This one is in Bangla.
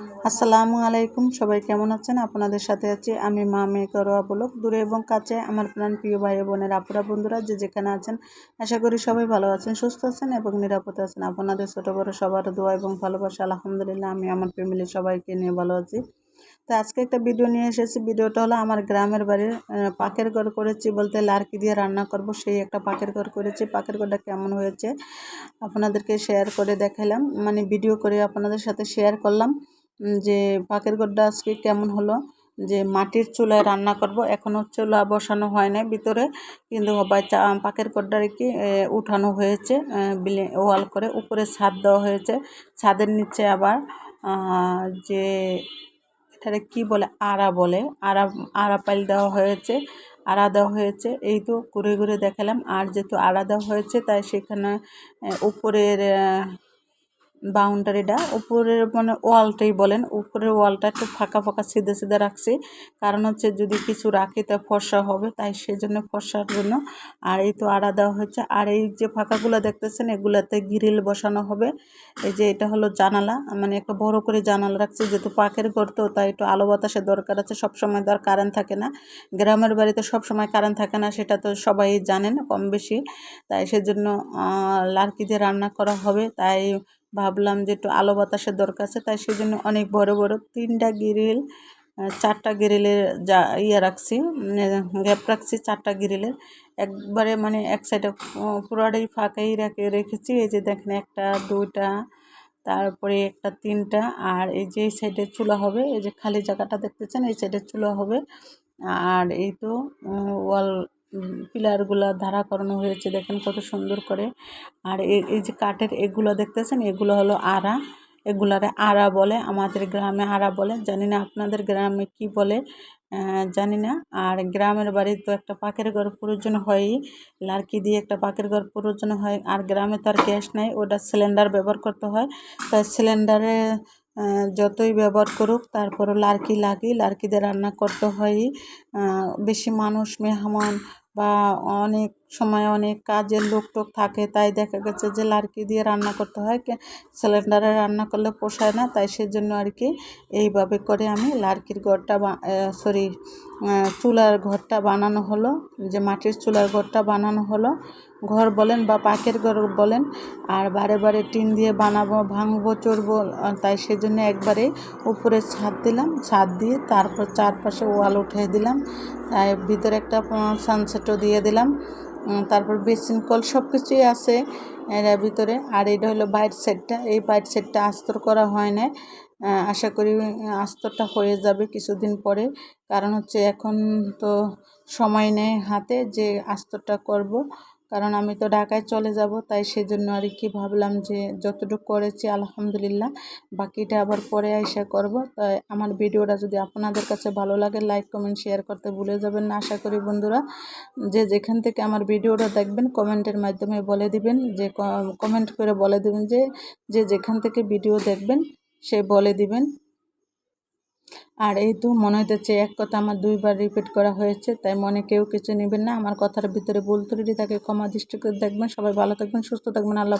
আসসালামু আলাইকুম, সবাই কেমন আছেন? আপনাদের সাথে আছি আমি মা মেয়ে রোয়া ব্লগ। দূরে এবং কাছে আমার প্রাণ প্রিয় ভাই বোনের আপুরা বন্ধুরা যে যেখানে আছেন, আশা করি সবাই ভালো আছেন, সুস্থ আছেন এবং নিরাপদে আছেন। আপনাদের ছোটো বড়ো সবার দোয়া এবং ভালোবাসা আলহামদুলিল্লাহ আমি আমার ফ্যামিলি সবাইকে নিয়ে ভালো আছি। তো আজকে একটা ভিডিও নিয়ে এসেছি। ভিডিওটা হলো আমার গ্রামের বাড়ির পাকের ঘর করেছি, বলতে লার্কি দিয়ে রান্না করব, সেই একটা পাকের ঘর করেছি। পাকের ঘরটা কেমন হয়েছে আপনাদেরকে শেয়ার করে দেখালাম, মানে ভিডিও করে আপনাদের সাথে শেয়ার করলাম যে পাকের ঘরটা আজকে কেমন হলো। যে মাটির চুলায় রান্না করব, এখনও চুলা বসানো হয় না ভিতরে, কিন্তু পাকের ঘরটা কি উঠানো হয়েছে, ওয়াল করে উপরে ছাদ দেওয়া হয়েছে। ছাদের নিচে আবার যে এটারে কি বলে, আড়া পাইল দেওয়া হয়েছে, আড়া দেওয়া হয়েছে। এই তো ঘুরে ঘুরে দেখালাম। আর যেহেতু আড়া দেওয়া হয়েছে তাই সেখানে উপরের বাউন্ডারিটা, উপরের মানে ওয়ালটাই বলেন, উপরের ওয়ালটা একটু ফাঁকা ফাঁকা সিধে সিধে রাখছি, কারণ হচ্ছে যদি কিছু রাখি তা ফর্সা হবে, তাই সেজন্য ফর্সার জন্য। আর এই তো আড়া দেওয়া হচ্ছে। আর এই যে ফাঁকাগুলো দেখতেছেন এগুলাতে গ্রিল বসানো হবে। এই যে এটা হলো জানালা, মানে একটা বড় করে জানালা রাখছি, যেহেতু পাকের ঘর তো তাই একটু আলো বাতাসের দরকার আছে। সবসময় তো আর কারেন্ট থাকে না, গ্রামের বাড়িতে সবসময় কারেন্ট থাকে না, সেটা তো সবাই জানেন কম বেশি। তাই সেজন্য লার্কি দিয়ে রান্না করা হবে, তাই ভাবলাম যে একটু আলো বাতাসের দরকার আছে, তাই সেই জন্য অনেক বড় বড় 3টা গ্রিল, 4টা গ্রিলের যা রাখছি, গ্যাপ রাখছি 4টা গ্রিলের। একবারে মানে এক সাইডে পুরোটাই ফাঁকাই রেখেছি। এই যে দেখেন 1টা 2টা, তারপরে একটা 3টা। আর এই যে এই সাইডে চুলা হবে, এই যে খালি জায়গাটা দেখতেছেন এই সাইডে চুলা হবে। আর এই তো ওয়াল পিলারগুলা ধারা করানো হয়েছে, দেখেন কত সুন্দর করে। আর এই যে কাঠের এগুলো দেখতেছেন এগুলো হলো আড়া, এগুলারে আড়া বলে, আমাদের গ্রামে আড়া বলে, জানি না আপনাদের গ্রামে কি বলে জানি না। আর গ্রামের বাড়ি তো একটা পাকের ঘর প্রয়োজন হয়ই, লার্কি দিয়ে একটা পাকের ঘর প্রয়োজন হয়। আর গ্রামে তো আর গ্যাস নাই, ওটা সিলিন্ডার ব্যবহার করতে হয়, তাই সিলিন্ডারে যতই ব্যবহার করুক তারপরও লার্কি দিয়ে রান্না করতে হয়। বেশি মানুষ মেহমান বা অনেক সময় অনেক কাজের লোক টোক থাকে, তাই দেখা গেছে যে লার্কি দিয়ে রান্না করতে হয়, সিলিন্ডারে রান্না করলে পোষায় না, তাই সেজন্য আর কি এইভাবে করে আমি লার্কির ঘরটা চুলার ঘরটা বানানো হলো, যে মাটির চুলার ঘরটা বানানো হলো। ঘর বলেন বা পাকের ঘর বলেন, আর বারে বারে টিন দিয়ে বানাবো, ভাঙবো চড়বো, তাই সেজন্য একবারে উপরে ছাদ দিলাম, ছাদ দিয়ে তারপর চারপাশে ওয়াল উঠিয়ে দিলাম, তাই ভিতরে একটা সানসেটও দিয়ে দিলাম। তারপর বেসিন কল সব কিছুই আছে এর ভিতরে। আর এটা হলো বাইরের সাইডটা, এই বাইরের সাইডটা আস্তর করা হয় না, আশা করি আস্তরটা হয়ে যাবে কিছুদিন পরে, কারণ হচ্ছে এখন তো সময় নেই হাতে যে আস্তরটা করব, কারণ আমি তো ঢাকায় চলে যাব, তাই সেজন্য আর কি ভাবলাম যে যতটুকু করেছি আলহামদুলিল্লাহ, বাকিটা আবার পরে আইসা করব। তাই আমার ভিডিওটা যদি আপনাদের কাছে ভালো লাগে লাইক কমেন্ট শেয়ার করতে ভুলে যাবেন না। আশা করি বন্ধুরা যে যেখান থেকে আমার ভিডিওটা দেখবেন কমেন্টের মাধ্যমে বলে দিবেন, যে কমেন্ট করে বলে দিবেন যে যে যেখান থেকে ভিডিও দেখবেন সে বলে দিবেন। আর এই তো মনে হইতেছে এক কথা আমার 2বার রিপিট করা হয়েছে, তাই মনে কেউ কিছু নেবেন না, আমার কথার ভিতরে ভুল ত্রুটি থাকে ক্ষমা দৃষ্টি করে দেখবেন। সবাই ভালো থাকবেন, সুস্থ থাকবেন, আল্লাহ।